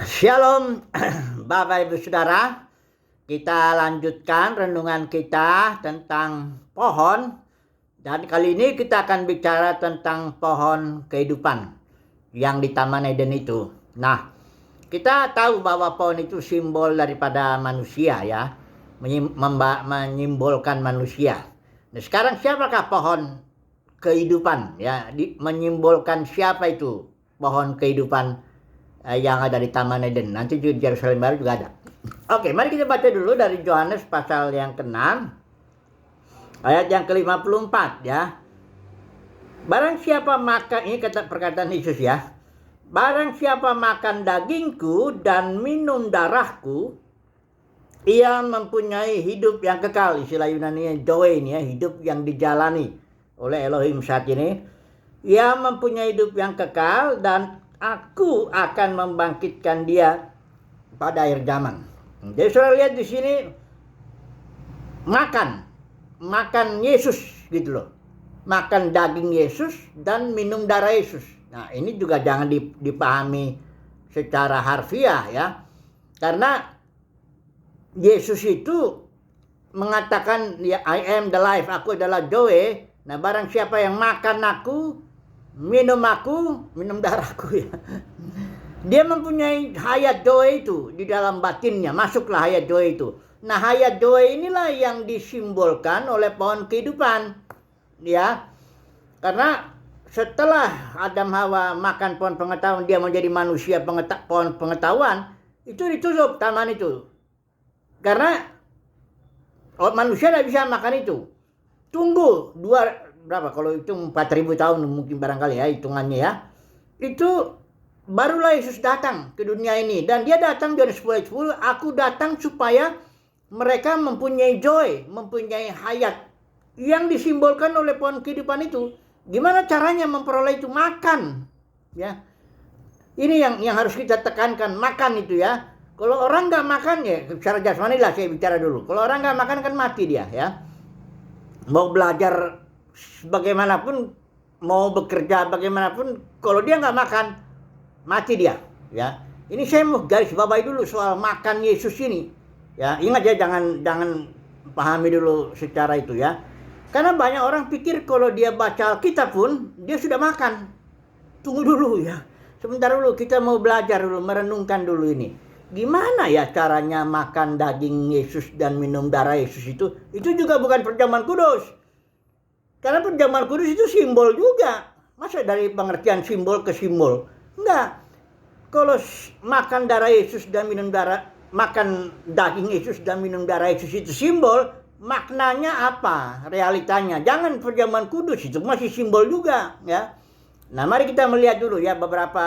Shalom, Bapak Ibu Saudara. Kita lanjutkan renungan kita tentang pohon. Dan kali ini kita akan bicara tentang pohon kehidupan yang di Taman Eden itu. Nah, kita tahu bahwa pohon itu simbol daripada manusia ya, menyimbolkan manusia. Nah, sekarang siapakah pohon kehidupan ya? Menyimbolkan siapa itu pohon kehidupan yang ada di Taman Eden. Nanti di Yerusalem Baru juga ada. Oke, mari kita baca dulu dari Yohanes pasal yang ke-6 ayat yang ke-54 ya. Barang siapa makan, ini kata perkataan Yesus ya. Barang siapa makan dagingku dan minum darahku, ia mempunyai hidup yang kekal. Istilah Yunani Zoe ini ya, hidup yang dijalani oleh Elohim saat ini. Ia mempunyai hidup yang kekal dan aku akan membangkitkan dia pada akhir zaman. Jadi saudara lihat di sini makan Yesus gitu loh. Makan daging Yesus dan minum darah Yesus. Nah, ini juga jangan dipahami secara harfiah ya. Karena Yesus itu mengatakan ya, I am the life, aku adalah Zoe. Nah, barang siapa yang makan aku, minum darahku ya. Dia mempunyai hayat Zoe itu di dalam batinnya, masuklah hayat Zoe itu. Nah, hayat Zoe inilah yang disimbolkan oleh pohon kehidupan. Ya. Karena setelah Adam Hawa makan pohon pengetahuan, dia menjadi manusia pohon pengetahuan, itu ditutup taman itu. Karena manusia tidak bisa makan itu. Tunggu berapa kalau itu 4.000 tahun mungkin barangkali ya hitungannya ya. Itu barulah Yesus datang ke dunia ini, dan dia datang dari 10 aku datang supaya mereka mempunyai joy, mempunyai hayat yang disimbolkan oleh pohon kehidupan itu. Gimana caranya memperoleh itu? Makan ya. Ini yang harus kita tekankan, makan itu ya. Kalau orang nggak makan ya, secara jasmani lah saya bicara dulu. Kalau orang nggak makan kan mati dia ya. Mau belajar bagaimanapun, mau bekerja bagaimanapun, kalau dia nggak makan, mati dia ya. Ini saya mau garis bawahi dulu soal makan Yesus ini ya. Ingat ya, jangan pahami dulu secara itu ya. Karena banyak orang pikir kalau dia baca Alkitab pun dia sudah makan. Tunggu dulu ya, sebentar dulu, kita mau belajar dulu, merenungkan dulu ini. Gimana ya caranya makan daging Yesus dan minum darah Yesus itu? Itu juga bukan perjamuan kudus. Karena perjamuan kudus itu simbol juga. Masa dari pengertian simbol ke simbol? Enggak. Kalau makan darah Yesus dan makan daging Yesus dan minum darah Yesus itu simbol, maknanya apa? Realitanya. Jangan perjamuan kudus, itu masih simbol juga ya. Nah, mari kita melihat dulu ya beberapa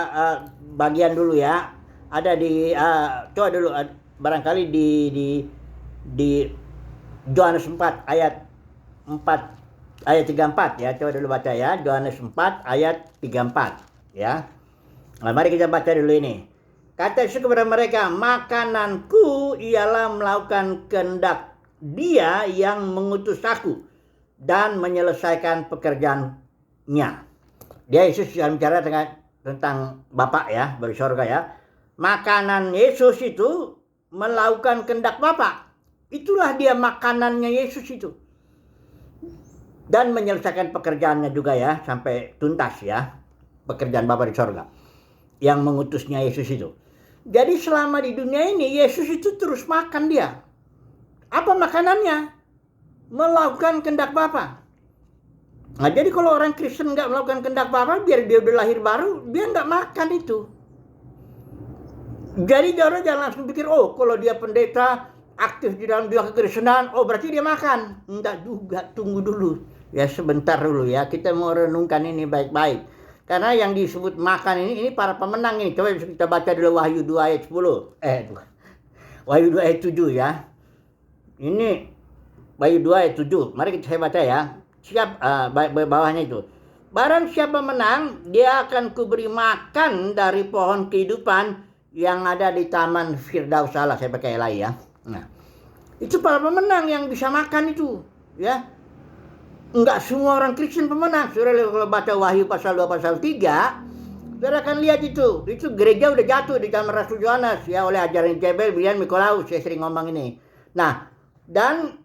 bagian dulu ya. Ada di coba dulu barangkali di Yohanes 4 ayat 34 ya. Coba dulu baca ya, Yohanes 4 ayat 34 ya. Nah, mari kita baca dulu ini. Kata Yesus kepada mereka, makananku ialah melakukan kehendak Dia yang mengutus aku dan menyelesaikan pekerjaannya. Dia Yesus yang bicara tentang Bapa ya, dari surga ya. Makanan Yesus itu melakukan kehendak Bapa. Itulah dia makanannya Yesus itu. Dan menyelesaikan pekerjaannya juga ya, sampai tuntas ya. Pekerjaan Bapa di surga yang mengutusnya Yesus itu. Jadi selama di dunia ini Yesus itu terus makan dia. Apa makanannya? Melakukan kehendak Bapa. Nah, jadi kalau orang Kristen nggak melakukan kehendak Bapa, biar dia udah lahir baru, dia nggak makan itu. Jadi jangan langsung pikir, oh kalau dia pendeta aktif di dalam dunia kekristenan, oh berarti dia makan. Enggak juga, tunggu dulu. Ya sebentar dulu ya, kita mau renungkan ini baik-baik. Karena yang disebut makan ini para pemenang ini. Coba kita baca dulu Wahyu 2 ayat 10. Wahyu 2 ayat 7 ya. Ini Wahyu 2 ayat 7. Mari saya baca ya. Siap, bawahnya itu. Barang siapa menang, dia akan kuberi makan dari pohon kehidupan yang ada di Taman Firdaus Allah. Saya pakai lagi ya. Nah, itu para pemenang yang bisa makan itu ya. Enggak semua orang Kristen pemenang. Saudara kalau baca Wahyu pasal 2 pasal 3, Saudara akan lihat itu gereja udah jatuh di zaman Rasul Yohanes ya oleh ajaran Jebel, Bilian, Nikolaus, saya sering ngomong ini. Nah, dan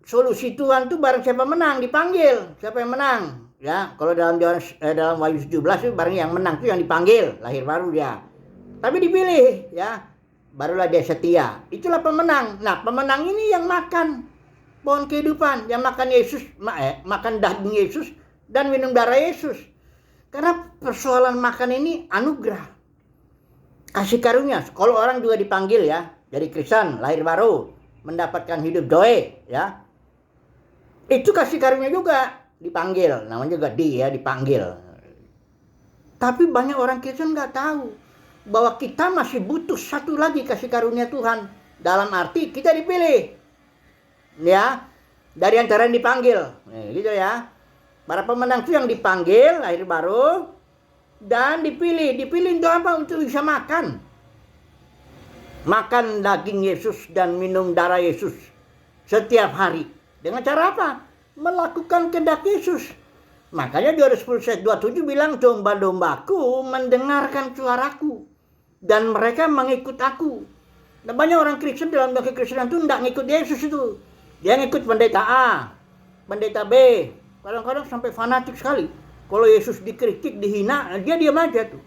solusi Tuhan tuh bareng siapa menang dipanggil, siapa yang menang ya. Kalau dalam dalam Wahyu 17 itu bareng yang menang tuh yang dipanggil, lahir baru dia. Tapi dipilih ya, barulah dia setia. Itulah pemenang. Nah, pemenang ini yang makan pohon kehidupan, yang makan Yesus, makan daging Yesus dan minum darah Yesus. Karena persoalan makan ini anugerah, kasih karunia. Kalau orang juga dipanggil ya, jadi Kristen, lahir baru, mendapatkan hidup doe ya, itu kasih karunia juga, dipanggil, namanya juga dipanggil. Tapi banyak orang Kristen nggak tahu bahwa kita masih butuh satu lagi kasih karunia Tuhan. Dalam arti kita dipilih ya, dari antara yang dipanggil gitu ya. Para pemenang itu yang dipanggil, lahir baru, dan dipilih untuk apa? Untuk bisa makan daging Yesus dan minum darah Yesus setiap hari. Dengan cara apa? Melakukan kehendak Yesus. Makanya 210 ayat 27 bilang, domba-dombaku mendengarkan suaraku dan mereka mengikut aku. Nah, banyak orang Kristen dalam kekristenan itu tidak ngikut Yesus itu. Dia ngikut pendeta A, pendeta B. Kadang-kadang sampai fanatik sekali. Kalau Yesus dikritik, dihina, dia diam aja tuh.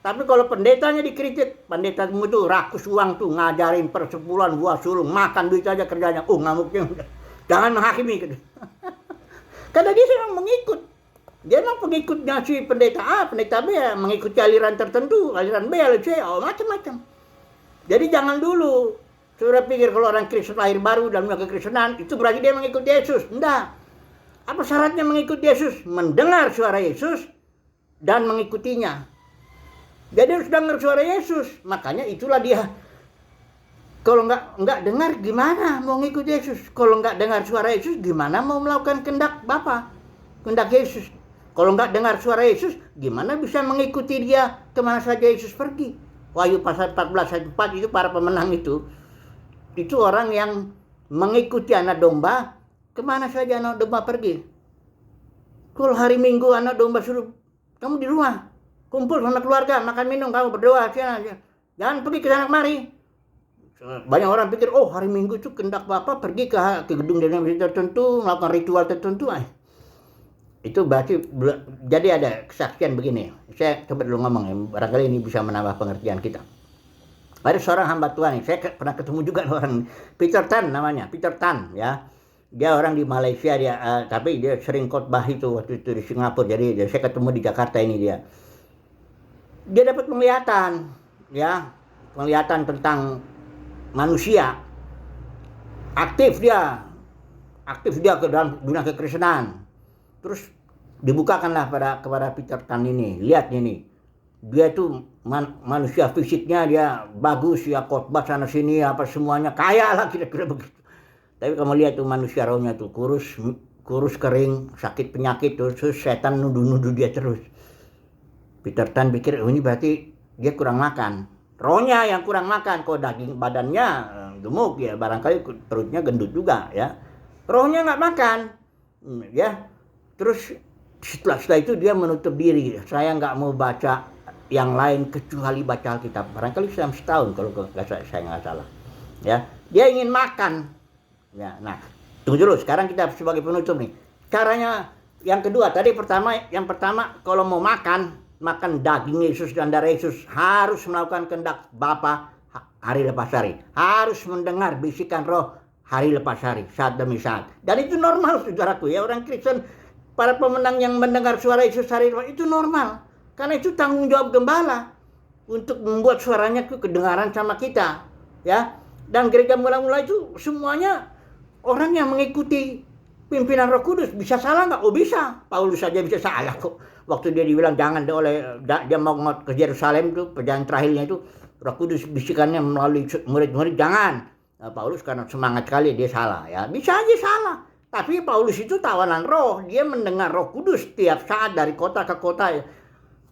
Tapi kalau pendetanya dikritik, pendetamu tuh rakus uang tuh, ngajarin persepuluhan, buah sulung, makan duit aja kerjanya. Ngamuknya. Jangan menghakimi. Karena dia sedang mengikut. Dia memang pengikutnya si pendeta A, pendeta B, ya, mengikuti aliran tertentu, aliran B, aliran C, macam-macam. Jadi jangan dulu saudara pikir kalau orang Kristen lahir baru dan mengaku kekristenan, itu berarti dia mengikuti Yesus. Enggak. Apa syaratnya mengikuti Yesus? Mendengar suara Yesus dan mengikutinya. Jadi harus dengar suara Yesus. Makanya itulah dia. Kalau nggak dengar gimana mau ngikut Yesus? Kalau nggak dengar suara Yesus gimana mau melakukan kehendak Bapa? Kehendak Yesus. Kalau nggak dengar suara Yesus, gimana bisa mengikuti dia kemana saja Yesus pergi? Wahyu pasal 14 ayat 4 itu para pemenang itu orang yang mengikuti anak domba kemana saja anak domba pergi. Kalau hari Minggu anak domba suruh kamu di rumah, kumpul sama keluarga, makan minum, kamu berdoa, jangan pergi ke sana kemari. Banyak orang pikir, hari Minggu itu kehendak Bapak pergi ke gedung denominasi tertentu, melakukan ritual tertentu. Itu berarti, jadi ada kesaksian begini. Saya coba dulu ngomong ya, barangkali ini bisa menambah pengertian kita. Ada seorang hamba Tuhan, saya pernah ketemu juga orang, Peter Tan namanya, Peter Tan ya. Dia orang di Malaysia, tapi dia sering khotbah itu waktu itu di Singapura. Jadi saya ketemu di Jakarta ini dia. Dia dapat penglihatan tentang manusia. Aktif dia ke dalam dunia kekristenan. Terus dibukakanlah kepada Peter Tan ini, lihat ini, dia itu manusia fisiknya dia bagus ya, khotbah sana sini apa semuanya kaya lah kira-kira begitu. Tapi kamu lihat tuh manusia rohnya tuh kurus kering, sakit penyakit terus setan nuduh dia terus. Peter Tan pikir ini berarti dia kurang makan, rohnya yang kurang makan, kok daging badannya gemuk ya, barangkali perutnya gendut juga ya, rohnya nggak makan ya. Terus setelah itu dia menutup diri, saya nggak mau baca yang lain kecuali baca Alkitab. Barangkali selama setahun kalau saya nggak salah. Ya, dia ingin makan. Ya, nah tunggu dulu. Sekarang kita sebagai penutup nih. Caranya yang kedua tadi yang pertama kalau mau makan daging Yesus dan darah Yesus harus melakukan kehendak Bapa hari lepas hari. Harus mendengar bisikan Roh hari lepas hari, saat demi saat. Dan itu normal saudaraku ya, orang Kristen. Para pemenang yang mendengar suara Yesus hari itu normal. Karena itu tanggung jawab gembala untuk membuat suaranya kedengaran sama kita, ya. Dan gereja mula-mula itu semuanya orang yang mengikuti pimpinan Roh Kudus. Bisa salah nggak? Bisa. Paulus saja bisa salah kok. Waktu dia dibilang jangan dia mau ke Yerusalem itu perjalanan terakhirnya itu, Roh Kudus bisikannya melalui murid-murid jangan. Nah, Paulus karena semangat sekali dia salah, ya. Bisa aja salah. Tapi Paulus itu tawanan roh, dia mendengar Roh Kudus tiap saat dari kota ke kota.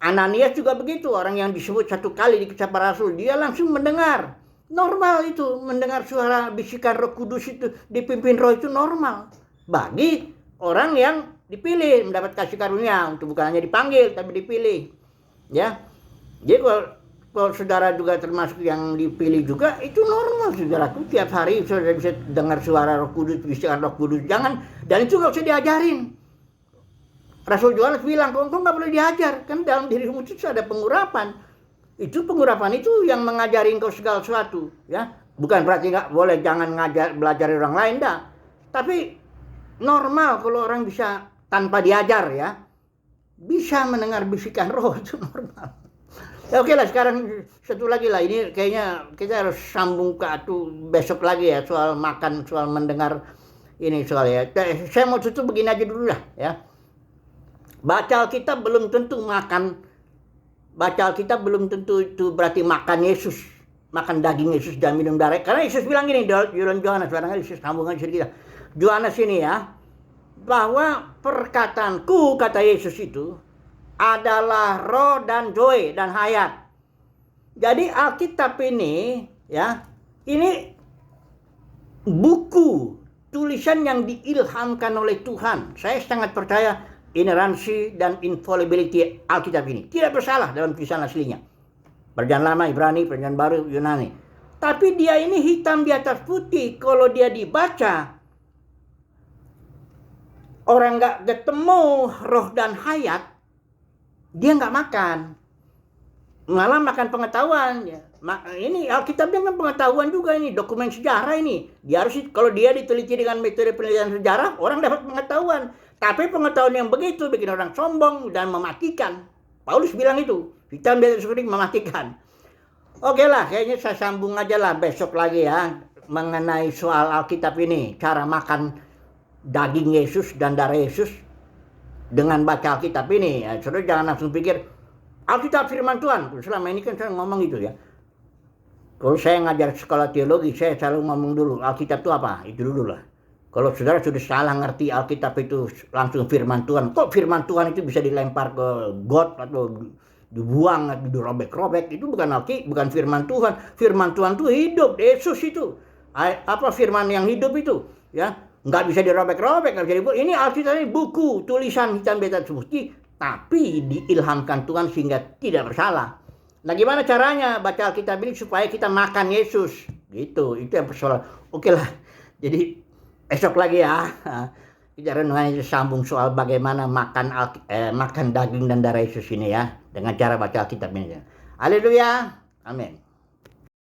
Ananias juga begitu, orang yang disebut satu kali di Kisah Para Rasul, dia langsung mendengar. Normal itu, mendengar suara bisikan Roh Kudus itu, dipimpin roh itu normal. Bagi orang yang dipilih, mendapat kasih karunia, untuk bukan hanya dipanggil, tapi dipilih. Ya, Jadi kalau saudara juga termasuk yang dipilih juga, itu normal saudaraku. Tiap hari saudara bisa dengar suara Roh Kudus, bisikan Roh Kudus. Jangan, dan itu nggak usah diajarin. Rasul Yohanes bilang, kau nggak boleh diajar. Kan dalam dirimu itu ada pengurapan. Itu pengurapan itu yang mengajari engkau segala sesuatu. Ya, bukan berarti nggak boleh jangan belajar orang lain, dah. Tapi normal kalau orang bisa tanpa diajar ya, bisa mendengar bisikan roh, itu normal. Ya oke lah, sekarang satu lagi lah, ini kayaknya kita harus sambung ke besok lagi ya, soal makan, soal mendengar ini soal ya. Saya mau tutup begini aja dulu lah ya. Baca Alkitab belum tentu makan, baca Alkitab belum tentu itu berarti makan Yesus, makan daging Yesus dan minum darah. Karena Yesus bilang gini, dalam Yohanes, barangkali Yesus sambungan sedikit. Yohanes ini ya, bahwa perkataanku, kata Yesus itu, adalah roh dan zoe dan hayat. Jadi Alkitab ini ya, ini buku tulisan yang diilhamkan oleh Tuhan. Saya sangat percaya inerransi dan infallibility Alkitab ini. Tidak bersalah dalam tulisan aslinya. Perjanjian Lama Ibrani, Perjanjian Baru Yunani. Tapi dia ini hitam di atas putih. Kalau dia dibaca, orang nggak ketemu roh dan hayat, dia nggak makan, malah makan pengetahuan. Ya. Ini Alkitabnya kan pengetahuan juga, ini dokumen sejarah ini. Dia harus, kalau dia diteliti dengan metode penelitian sejarah, orang dapat pengetahuan. Tapi pengetahuan yang begitu bikin orang sombong dan mematikan. Paulus bilang itu, hitam di atas putih mematikan. Oke lah, kayaknya saya sambung aja lah besok lagi ya mengenai soal Alkitab ini, cara makan daging Yesus dan darah Yesus dengan baca Alkitab ini. Ya, saudara jangan langsung pikir Alkitab firman Tuhan. Selama ini kan saya ngomong itu ya. Kalau saya ngajar sekolah teologi, saya selalu ngomong dulu Alkitab itu apa? Itu dulu lah. Kalau saudara sudah salah ngerti Alkitab itu langsung firman Tuhan, kok firman Tuhan itu bisa dilempar ke got atau dibuang atau dirobek-robek, itu bukan firman Tuhan. Firman Tuhan itu hidup, Yesus itu. Apa firman yang hidup itu? Ya, nggak bisa dirobek-robek, nggak bisa dibuat. Ini Alkitab ini buku tulisan hitam di atas putih, tapi diilhamkan Tuhan sehingga tidak bersalah. Nah, gimana caranya baca Alkitab ini supaya kita makan Yesus? Gitu, itu yang persoalan. Oke lah, jadi esok lagi ya kita renungan sambung soal bagaimana makan daging dan darah Yesus ini ya, dengan cara baca Alkitab ini. Haleluya, amin.